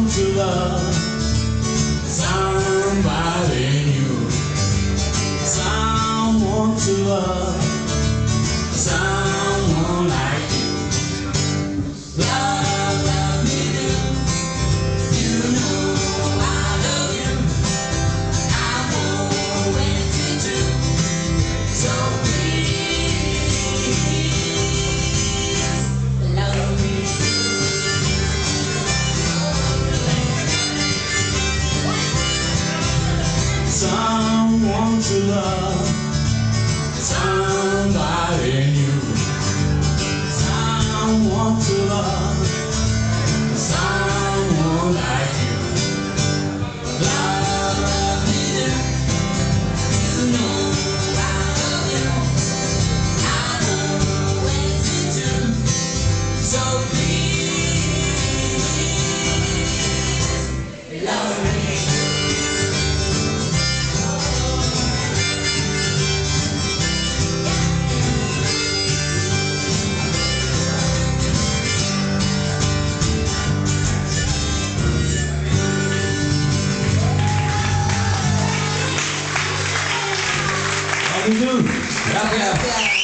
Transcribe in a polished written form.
want to love somebody new. Someone to love someone like you. Love me do. You know I love you. I'm always with you. So please love me. Someone to love somebody new. Someone to love someone like you. Love me do. You know I love you. I'm always with you. So please love me. Gracias.